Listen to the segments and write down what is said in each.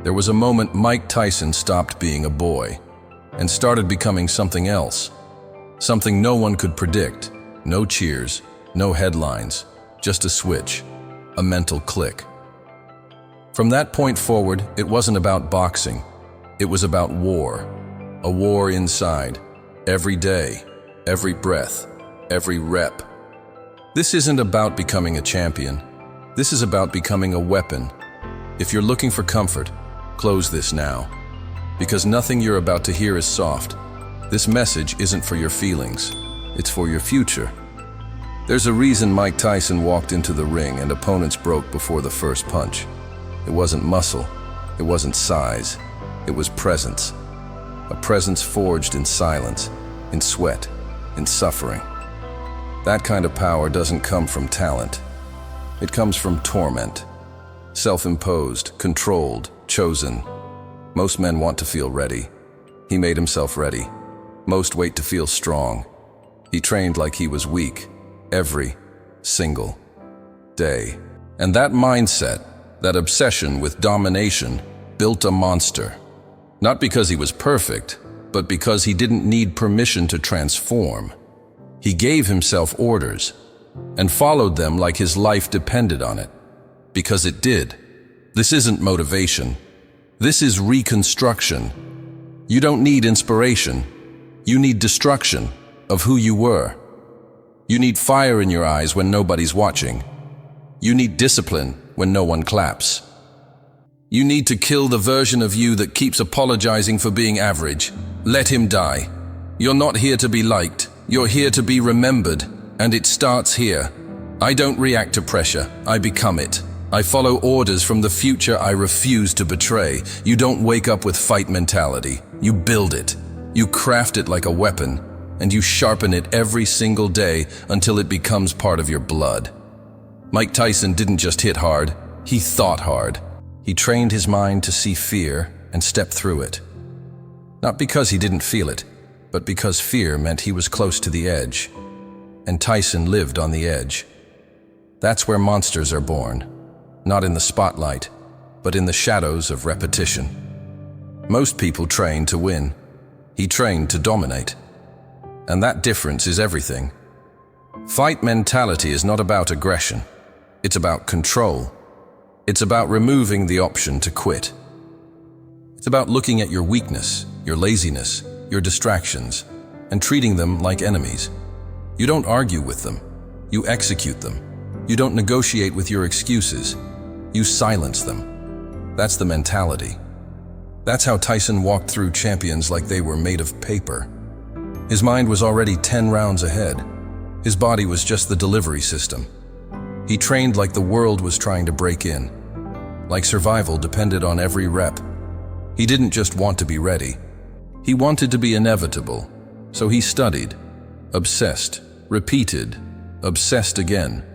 There was a moment Mike Tyson stopped being a boy and started becoming something else. Something no one could predict. No cheers, no headlines, just a switch, a mental click. From that point forward, it wasn't about boxing. It was about war. A war inside, every day, every breath, every rep. This isn't about becoming a champion. This is about becoming a weapon. If you're looking for comfort, close this now. Because nothing you're about to hear is soft. This message isn't for your feelings. It's for your future. There's a reason Mike Tyson walked into the ring and opponents broke before the first punch. It wasn't muscle. It wasn't size. It was presence. A presence forged in silence, in sweat, in suffering. That kind of power doesn't come from talent. It comes from torment. Self-imposed, controlled, chosen. Most men want to feel ready. He made himself ready. Most wait to feel strong. He trained like he was weak, every single day. And that mindset, that obsession with domination, built a monster. Not because he was perfect, but because he didn't need permission to transform. He gave himself orders and followed them like his life depended on it. Because it did. This isn't motivation. This is reconstruction. You don't need inspiration. You need destruction of who you were. You need fire in your eyes when nobody's watching. You need discipline when no one claps. You need to kill the version of you that keeps apologizing for being average. Let him die. You're not here to be liked. You're here to be remembered. And it starts here. I don't react to pressure. I become it. I follow orders from the future I refuse to betray. You don't wake up with fight mentality. You build it. You craft it like a weapon. And you sharpen it every single day until it becomes part of your blood. Mike Tyson didn't just hit hard. He thought hard. He trained his mind to see fear and step through it. Not because he didn't feel it, but because fear meant he was close to the edge. And Tyson lived on the edge. That's where monsters are born. Not in the spotlight, but in the shadows of repetition. Most people train to win. He trained to dominate. And that difference is everything. Fight mentality is not about aggression. It's about control. It's about removing the option to quit. It's about looking at your weakness, your laziness, your distractions, and treating them like enemies. You don't argue with them. You execute them. You don't negotiate with your excuses. You silence them. That's the mentality. That's how Tyson walked through champions like they were made of paper. His mind was already 10 rounds ahead. His body was just the delivery system. He trained like the world was trying to break in. Like survival depended on every rep. He didn't just want to be ready. He wanted to be inevitable. So he studied, obsessed, repeated, obsessed again.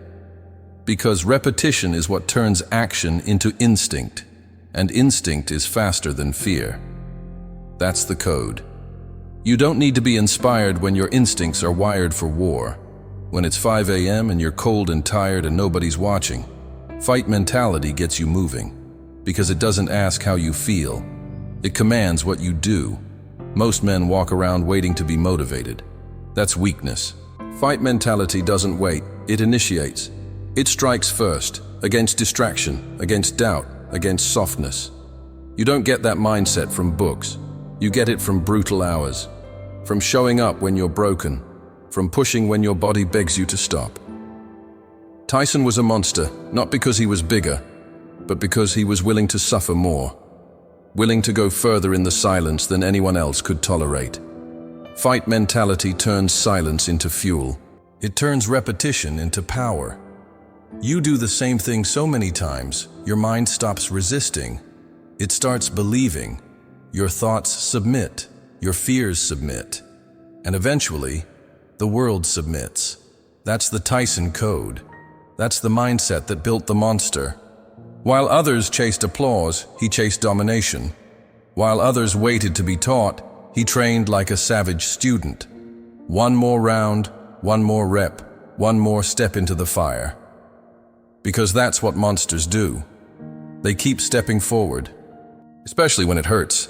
Because repetition is what turns action into instinct, and instinct is faster than fear. That's the code. You don't need to be inspired when your instincts are wired for war. When it's 5 a.m. and you're cold and tired and nobody's watching. Fight mentality gets you moving, because it doesn't ask how you feel. It commands what you do. Most men walk around waiting to be motivated. That's weakness. Fight mentality doesn't wait, it initiates. It strikes first, against distraction, against doubt, against softness. You don't get that mindset from books. You get it from brutal hours, from showing up when you're broken, from pushing when your body begs you to stop. Tyson was a monster, not because he was bigger, but because he was willing to suffer more, willing to go further in the silence than anyone else could tolerate. Fight mentality turns silence into fuel. It turns repetition into power. You do the same thing so many times, your mind stops resisting. It starts believing. Your thoughts submit, your fears submit, and eventually, the world submits. That's the Tyson code. That's the mindset that built the monster. While others chased applause, he chased domination. While others waited to be taught, he trained like a savage student. One more round, one more rep, one more step into the fire. Because that's what monsters do. They keep stepping forward. especially when it hurts,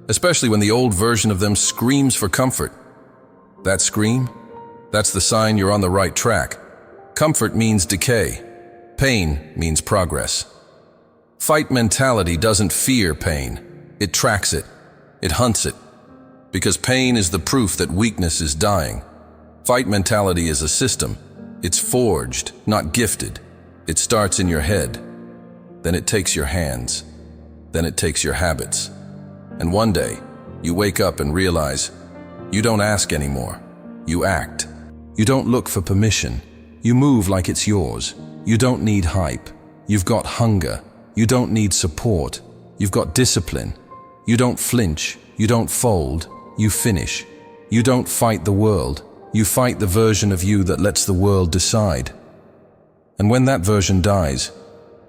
especially when the old version of them screams for comfort. That scream? That's the sign you're on the right track. Comfort means decay. Pain means progress. Fight mentality doesn't fear pain. It tracks it. It hunts it. Because pain is the proof that weakness is dying. Fight mentality is a system. It's forged, not gifted. It starts in your head. Then it takes your hands. Then it takes your habits. And one day, you wake up and realize you don't ask anymore. You act. You don't look for permission. You move like it's yours. You don't need hype. You've got hunger. You don't need support. You've got discipline. You don't flinch. You don't fold. You finish. You don't fight the world. You fight the version of you that lets the world decide. And when that version dies,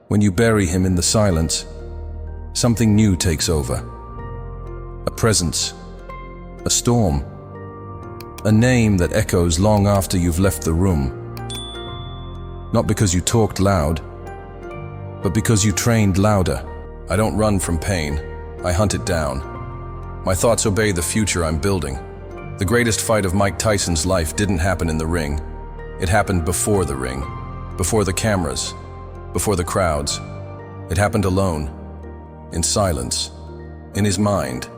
when you bury him in the silence, something new takes over. A presence. A storm. A name that echoes long after you've left the room. Not because you talked loud, but because you trained louder. I don't run from pain. I hunt it down. My thoughts obey the future I'm building. The greatest fight of Mike Tyson's life didn't happen in the ring. It happened before the ring, before the cameras, before the crowds. It happened alone, in silence, in his mind.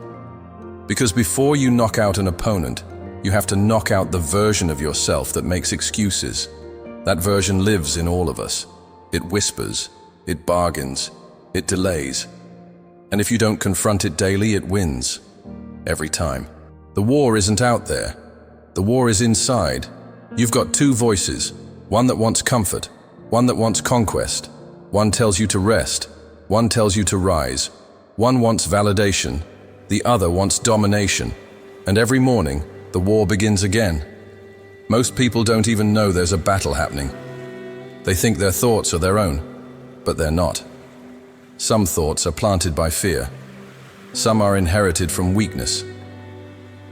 Because before you knock out an opponent, you have to knock out the version of yourself that makes excuses. That version lives in all of us. It whispers, it bargains, it delays. And if you don't confront it daily, it wins. Every time. The war isn't out there. The war is inside. You've got two voices, one that wants comfort, one that wants conquest. One tells you to rest, one tells you to rise. One wants validation, the other wants domination. And every morning, the war begins again. Most people don't even know there's a battle happening. They think their thoughts are their own, but they're not. Some thoughts are planted by fear. Some are inherited from weakness.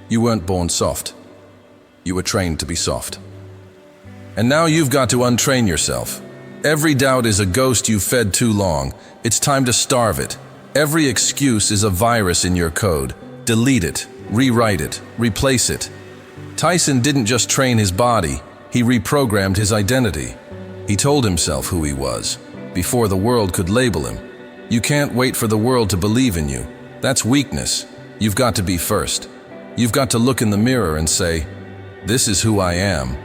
You weren't born soft. You were trained to be soft. And now you've got to untrain yourself. Every doubt is a ghost you fed too long. It's time to starve it. Every excuse is a virus in your code. Delete it, rewrite it, replace it. Tyson didn't just train his body, he reprogrammed his identity. He told himself who he was, before the world could label him. You can't wait for the world to believe in you. That's weakness. You've got to be first. You've got to look in the mirror and say, "This is who I am."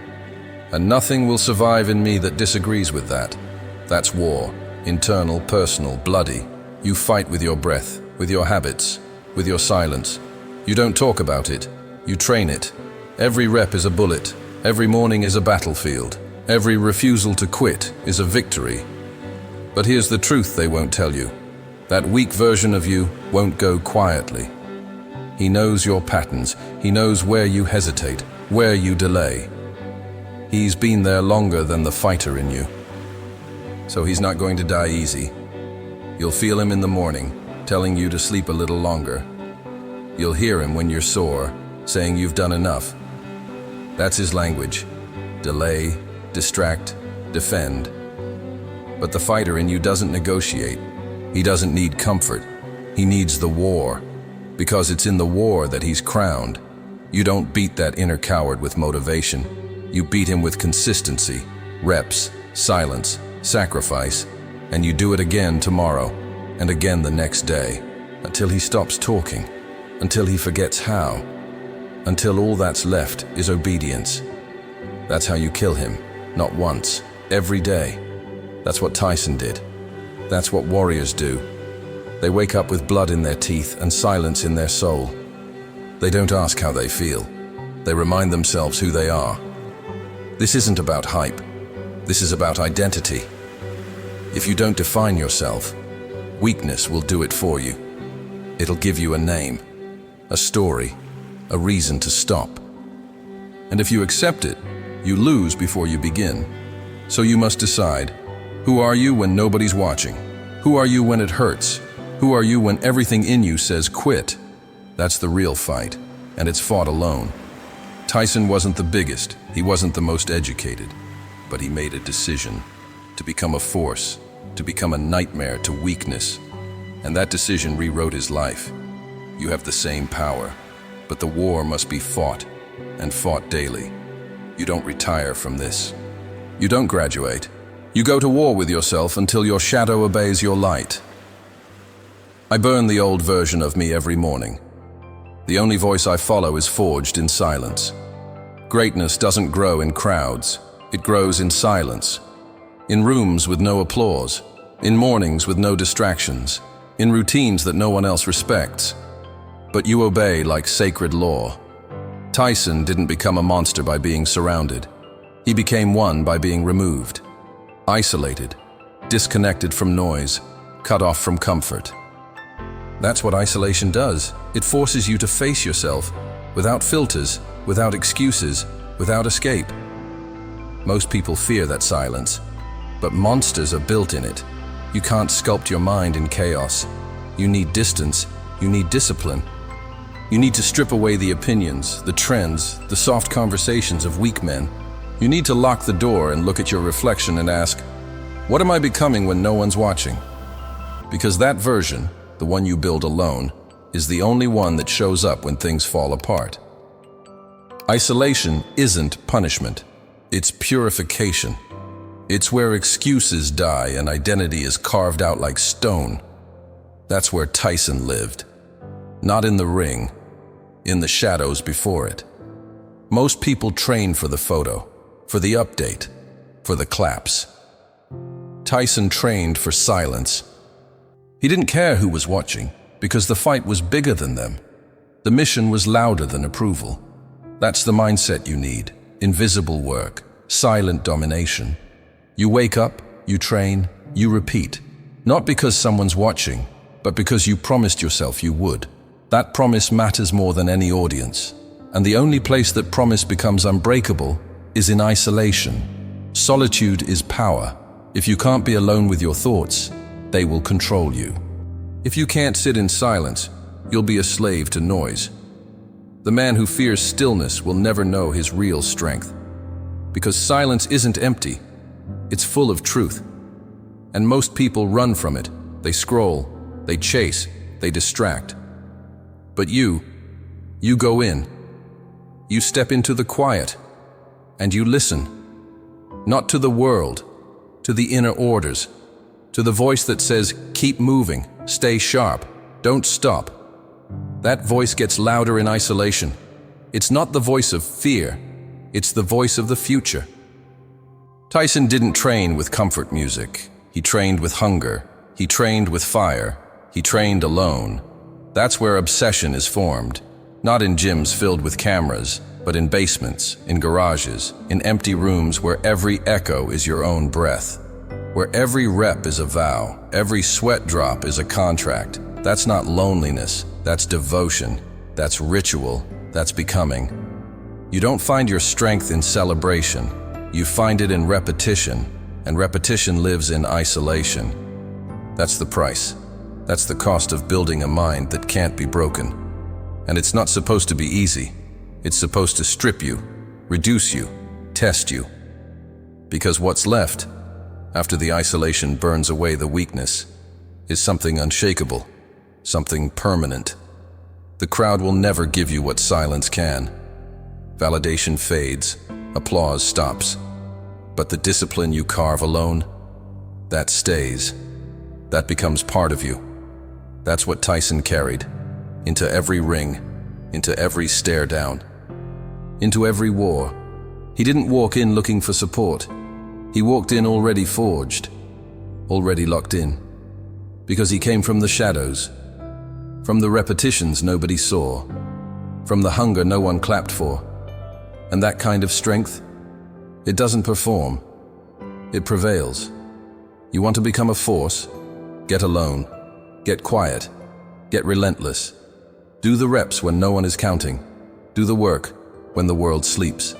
And nothing will survive in me that disagrees with that. That's war. Internal, personal, bloody. You fight with your breath, with your habits, with your silence. You don't talk about it. You train it. Every rep is a bullet. Every morning is a battlefield. Every refusal to quit is a victory. But here's the truth they won't tell you. That weak version of you won't go quietly. He knows your patterns. He knows where you hesitate, where you delay. He's been there longer than the fighter in you. So he's not going to die easy. You'll feel him in the morning, telling you to sleep a little longer. You'll hear him when you're sore, saying you've done enough. That's his language. Delay, distract, defend. But the fighter in you doesn't negotiate. He doesn't need comfort. He needs the war. Because it's in the war that he's crowned. You don't beat that inner coward with motivation. You beat him with consistency, reps, silence, sacrifice, and you do it again tomorrow, and again the next day, until he stops talking, until he forgets how, until all that's left is obedience. That's how you kill him, not once, every day. That's what Tyson did. That's what warriors do. They wake up with blood in their teeth and silence in their soul. They don't ask how they feel. They remind themselves who they are. This isn't about hype. This is about identity. If you don't define yourself, weakness will do it for you. It'll give you a name, a story, a reason to stop. And if you accept it, you lose before you begin. So you must decide, who are you when nobody's watching? Who are you when it hurts? Who are you when everything in you says quit? That's the real fight, and it's fought alone. Tyson wasn't the biggest, he wasn't the most educated, but he made a decision to become a force, to become a nightmare to weakness. and that decision rewrote his life. You have the same power, but the war must be fought, and fought daily. You don't retire from this. You don't graduate. You go to war with yourself until your shadow obeys your light. I burn the old version of me every morning. The only voice I follow is forged in silence. Greatness doesn't grow in crowds. It grows in silence. In rooms with no applause. In mornings with no distractions. In routines that no one else respects. But you obey like sacred law. Tyson didn't become a monster by being surrounded. He became one by being removed. Isolated. Disconnected from noise. Cut off from comfort. That's what isolation does. It forces you to face yourself, without filters, without excuses, without escape. Most people fear that silence, but monsters are built in it. You can't sculpt your mind in chaos. You need distance, you need discipline. You need to strip away the opinions, the trends, the soft conversations of weak men. You need to lock the door and look at your reflection and ask, what am I becoming when no one's watching? Because that version, the one you build alone, is the only one that shows up when things fall apart. Isolation isn't punishment. It's purification. It's where excuses die and identity is carved out like stone. That's where Tyson lived. Not in the ring, in the shadows before it. Most people train for the photo, for the update, for the claps. Tyson trained for silence. He didn't care who was watching, because the fight was bigger than them. The mission was louder than approval. That's the mindset you need. Invisible work, silent domination. You wake up, you train, you repeat. Not because someone's watching, but because you promised yourself you would. That promise matters more than any audience. And the only place that promise becomes unbreakable is in isolation. Solitude is power. If you can't be alone with your thoughts, they will control you. If you can't sit in silence, you'll be a slave to noise. The man who fears stillness will never know his real strength. Because silence isn't empty, it's full of truth. And most people run from it. They scroll, they chase, they distract. But you go in. You step into the quiet, and you listen. Not to the world, to the inner orders, to the voice that says, keep moving, stay sharp, don't stop. That voice gets louder in isolation. It's not the voice of fear, it's the voice of the future. Tyson didn't train with comfort music. He trained with hunger. He trained with fire. He trained alone. That's where obsession is formed. Not in gyms filled with cameras, but in basements, in garages, in empty rooms where every echo is your own breath. Where every rep is a vow, every sweat drop is a contract. That's not loneliness, that's devotion, that's ritual, that's becoming. You don't find your strength in celebration, you find it in repetition, and repetition lives in isolation. That's the price. That's the cost of building a mind that can't be broken. And it's not supposed to be easy. It's supposed to strip you, reduce you, test you. Because what's left, after the isolation burns away the weakness, is something unshakable, something permanent. The crowd will never give you what silence can. Validation fades, applause stops. But the discipline you carve alone, that stays. That becomes part of you. That's what Tyson carried, into every ring, into every stare down, into every war. He didn't walk in looking for support. He walked in already forged, already locked in, because he came from the shadows, from the repetitions nobody saw, from the hunger no one clapped for. And that kind of strength, it doesn't perform, it prevails. You want to become a force? Get alone, get quiet, get relentless. Do the reps when no one is counting. Do the work when the world sleeps.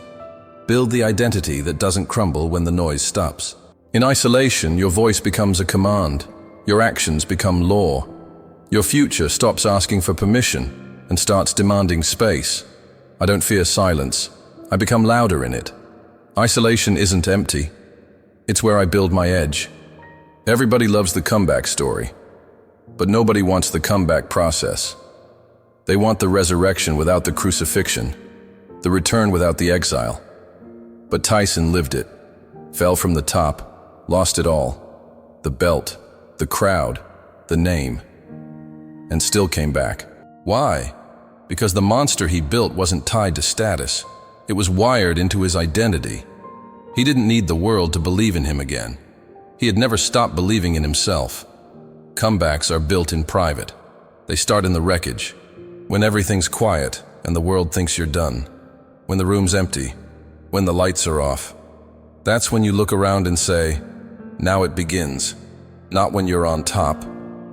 Build the identity that doesn't crumble when the noise stops. In isolation, your voice becomes a command. Your actions become law. Your future stops asking for permission and starts demanding space. I don't fear silence. I become louder in it. Isolation isn't empty. It's where I build my edge. Everybody loves the comeback story. But nobody wants the comeback process. They want the resurrection without the crucifixion, the return without the exile. But Tyson lived it, fell from the top, lost it all, the belt, the crowd, the name, and still came back. Why? Because the monster he built wasn't tied to status. It was wired into his identity. He didn't need the world to believe in him again. He had never stopped believing in himself. Comebacks are built in private. They start in the wreckage, when everything's quiet and the world thinks you're done, when the room's empty, when the lights are off. That's when you look around and say, now it begins. Not when you're on top,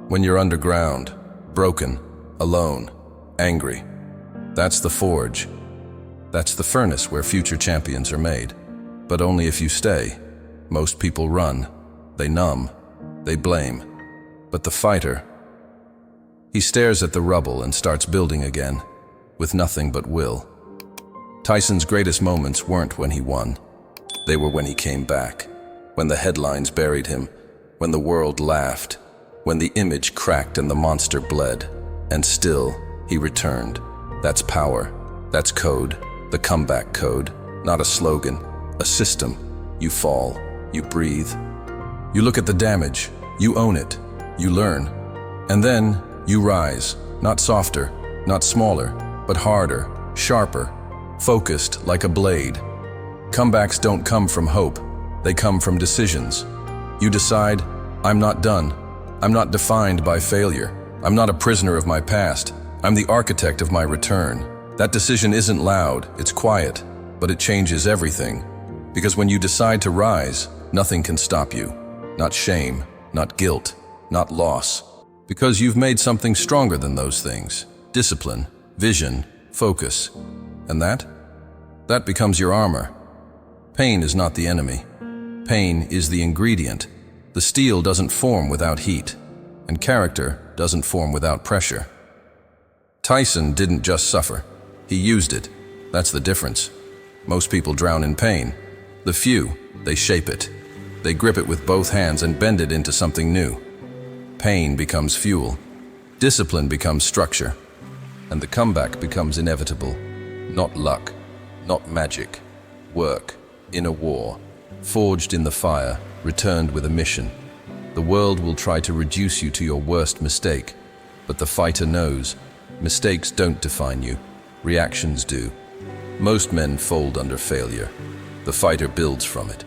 when you're underground, broken, alone, angry. That's the forge. That's the furnace where future champions are made. But only if you stay. Most people run. They numb. They blame. But the fighter, he stares at the rubble and starts building again, with nothing but will. Tyson's greatest moments weren't when he won. They were when he came back, when the headlines buried him, when the world laughed, when the image cracked and the monster bled. And still, he returned. That's power. That's code. The comeback code. Not a slogan. A system. You fall. You breathe. You look at the damage. You own it. You learn. And then, you rise. Not softer. Not smaller. But harder. Sharper. Focused like a blade. Comebacks don't come from hope. They come from decisions. You decide, I'm not done. I'm not defined by failure. I'm not a prisoner of my past. I'm the architect of my return. That decision isn't loud, it's quiet, but it changes everything. Because when you decide to rise, nothing can stop you. Not shame, not guilt, not loss. Because you've made something stronger than those things. Discipline, vision, focus. And that becomes your armor. Pain is not the enemy. Pain is the ingredient. The steel doesn't form without heat, and character doesn't form without pressure. Tyson didn't just suffer. He used it. That's the difference. Most people drown in pain. The few, they shape it. They grip it with both hands and bend it into something new. Pain becomes fuel. Discipline becomes structure. And the comeback becomes inevitable. Not luck, not magic. Work, in a war, forged in the fire, returned with a mission. The world will try to reduce you to your worst mistake, but the fighter knows, mistakes don't define you, reactions do. Most men fold under failure. The fighter builds from it.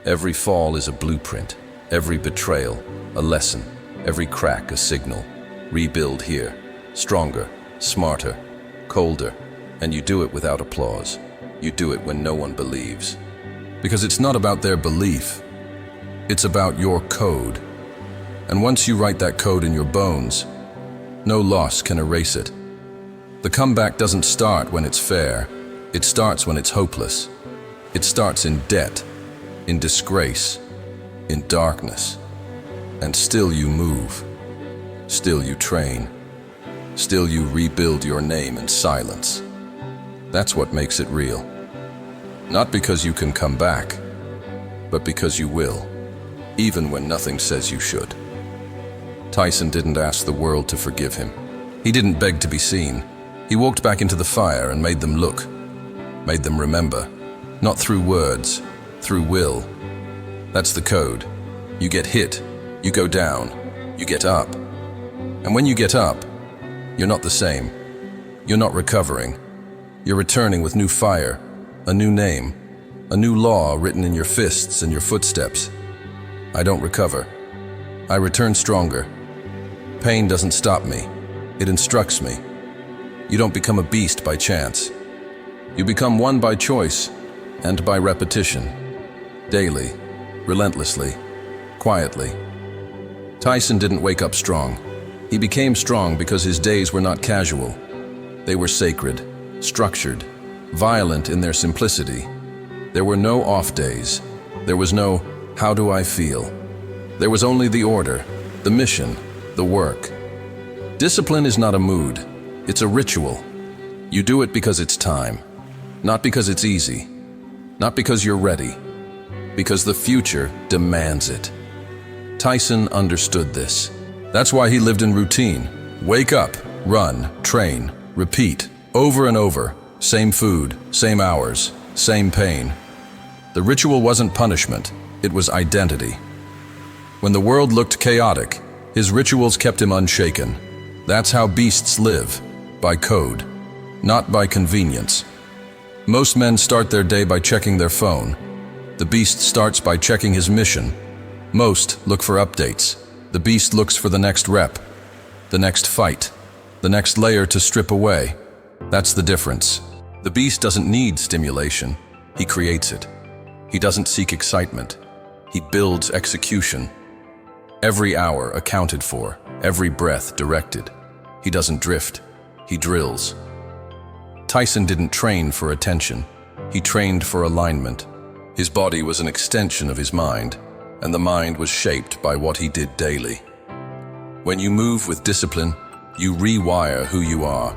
Every fall is a blueprint, every betrayal, a lesson, every crack a signal. Rebuild here, stronger, smarter, colder, and you do it without applause. You do it when no one believes. Because it's not about their belief, it's about your code. And once you write that code in your bones, no loss can erase it. The comeback doesn't start when it's fair. It starts when it's hopeless. It starts in debt, in disgrace, in darkness. And still you move. Still you train. Still you rebuild your name in silence. That's what makes it real. Not because you can come back, but because you will, even when nothing says you should. Tyson didn't ask the world to forgive him. He didn't beg to be seen. He walked back into the fire and made them look, made them remember. Not through words, through will. That's the code. You get hit, you go down, you get up. And when you get up, you're not the same. You're not recovering. You're returning with new fire, a new name, a new law written in your fists and your footsteps. I don't recover. I return stronger. Pain doesn't stop me. It instructs me. You don't become a beast by chance. You become one by choice and by repetition. Daily, relentlessly, quietly. Tyson didn't wake up strong. He became strong because his days were not casual. They were sacred, structured, violent in their simplicity. There were no off days. There was no, how do I feel? There was only the order, the mission, the work. Discipline is not a mood. It's a ritual. You do it because it's time. Not because it's easy. Not because you're ready. Because the future demands it. Tyson understood this. That's why he lived in routine. Wake up, run, train, repeat, over and over. Same food, same hours, same pain. The ritual wasn't punishment, it was identity. When the world looked chaotic, his rituals kept him unshaken. That's how beasts live, by code, not by convenience. Most men start their day by checking their phone. The beast starts by checking his mission. Most look for updates. The beast looks for the next rep, the next fight, the next layer to strip away. That's the difference. The beast doesn't need stimulation, he creates it. He doesn't seek excitement, he builds execution. Every hour accounted for, every breath directed. He doesn't drift, he drills. Tyson didn't train for attention, he trained for alignment. His body was an extension of his mind, and the mind was shaped by what he did daily. When you move with discipline, you rewire who you are.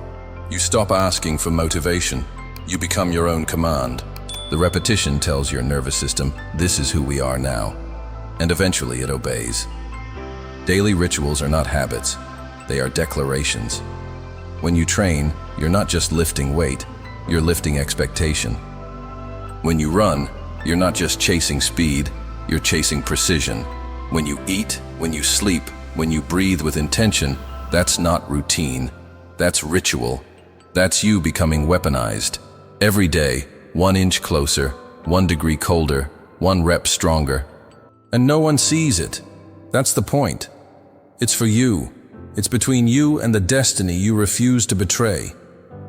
You stop asking for motivation, you become your own command. The repetition tells your nervous system, this is who we are now, and eventually it obeys. Daily rituals are not habits, they are declarations. When you train, you're not just lifting weight, you're lifting expectation. When you run, you're not just chasing speed, you're chasing precision. When you eat, when you sleep, when you breathe with intention, that's not routine, that's ritual. That's you becoming weaponized. Every day, 1 inch closer, 1 degree colder, 1 rep stronger. And no one sees it. That's the point. It's for you. It's between you and the destiny you refuse to betray.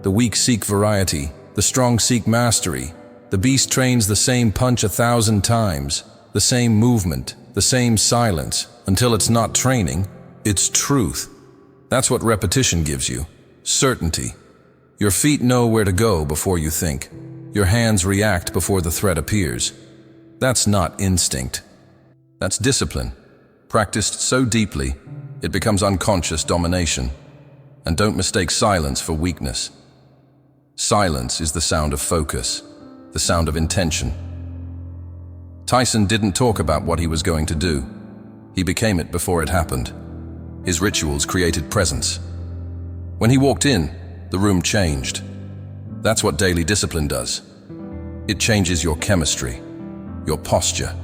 The weak seek variety, the strong seek mastery. The beast trains the same punch 1,000 times, the same movement, the same silence, until it's not training, it's truth. That's what repetition gives you. Certainty. Your feet know where to go before you think. Your hands react before the threat appears. That's not instinct. That's discipline, practiced so deeply, it becomes unconscious domination. And don't mistake silence for weakness. Silence is the sound of focus, the sound of intention. Tyson didn't talk about what he was going to do. He became it before it happened. His rituals created presence. When he walked in, the room changed. That's what daily discipline does. It changes your chemistry, your posture,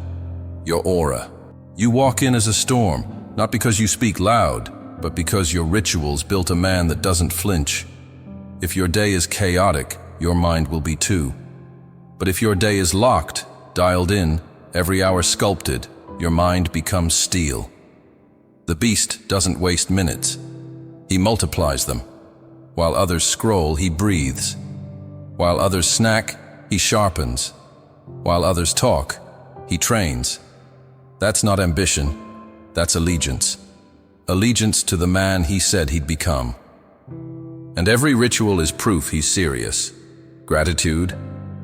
your aura. You walk in as a storm, not because you speak loud, but because your rituals built a man that doesn't flinch. If your day is chaotic, your mind will be too. But if your day is locked, dialed in, every hour sculpted, your mind becomes steel. The beast doesn't waste minutes. He multiplies them. While others scroll, he breathes. While others snack, he sharpens. While others talk, he trains. That's not ambition, that's allegiance. Allegiance to the man he said he'd become. And every ritual is proof he's serious. Gratitude,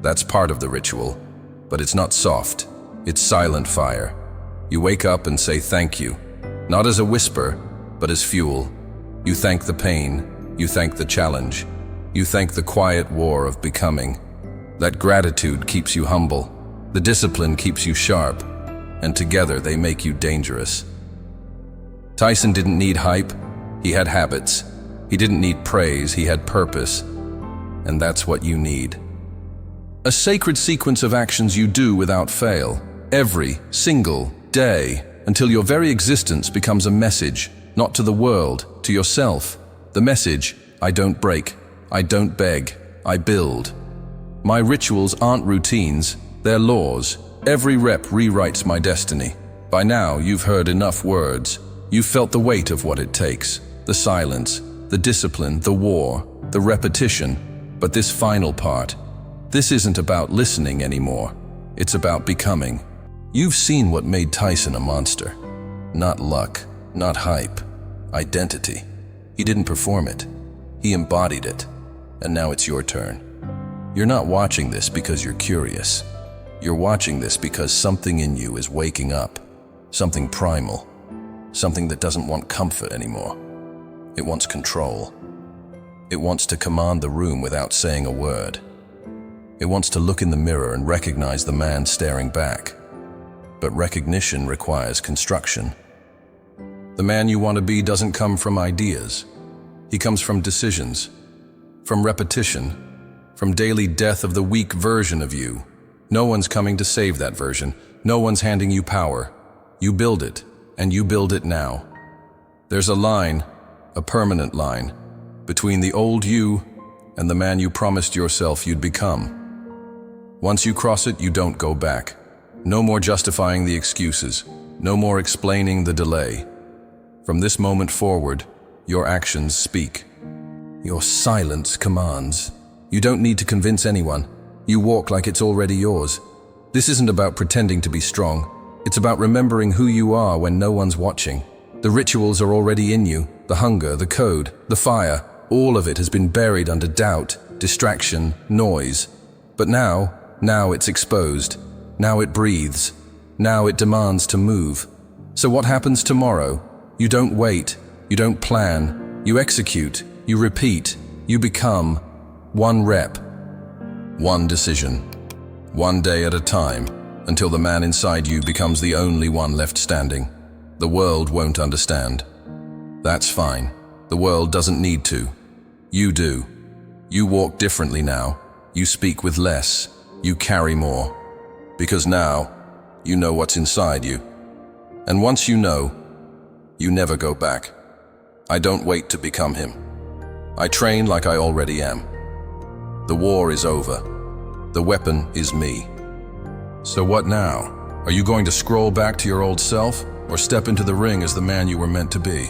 that's part of the ritual, but it's not soft, it's silent fire. You wake up and say thank you, not as a whisper, but as fuel. You thank the pain, you thank the challenge, you thank the quiet war of becoming. That gratitude keeps you humble, the discipline keeps you sharp, and together they make you dangerous. Tyson didn't need hype, he had habits. He didn't need praise, he had purpose. And that's what you need. A sacred sequence of actions you do without fail, every single day, until your very existence becomes a message, not to the world, to yourself. The message, I don't break, I don't beg, I build. My rituals aren't routines, they're laws. Every rep rewrites my destiny. By now, you've heard enough words. You've felt the weight of what it takes, the silence, the discipline, the war, the repetition. But this final part, this isn't about listening anymore. It's about becoming. You've seen what made Tyson a monster. Not luck, not hype, identity. He didn't perform it. He embodied it. And now it's your turn. You're not watching this because you're curious. You're watching this because something in you is waking up. Something primal. Something that doesn't want comfort anymore. It wants control. It wants to command the room without saying a word. It wants to look in the mirror and recognize the man staring back. But recognition requires construction. The man you want to be doesn't come from ideas. He comes from decisions, from repetition, from daily death of the weak version of you. No one's coming to save that version. No one's handing you power. You build it, and you build it now. There's a line, a permanent line, between the old you and the man you promised yourself you'd become. Once you cross it, you don't go back. No more justifying the excuses. No more explaining the delay. From this moment forward, your actions speak. Your silence commands. You don't need to convince anyone. You walk like it's already yours. This isn't about pretending to be strong. It's about remembering who you are when no one's watching. The rituals are already in you. The hunger, the code, the fire, all of it has been buried under doubt, distraction, noise. But now it's exposed. Now it breathes. Now it demands to move. So what happens tomorrow? You don't wait. You don't plan. You execute. You repeat. You become. One rep. One decision. One day at a time, until the man inside you becomes the only one left standing. The world won't understand. That's fine. The world doesn't need to. You do. You walk differently now. You speak with less. You carry more. Because now, you know what's inside you. And once you know, you never go back. I don't wait to become him. I train like I already am. The war is over. The weapon is me. So what now? Are you going to scroll back to your old self, or step into the ring as the man you were meant to be?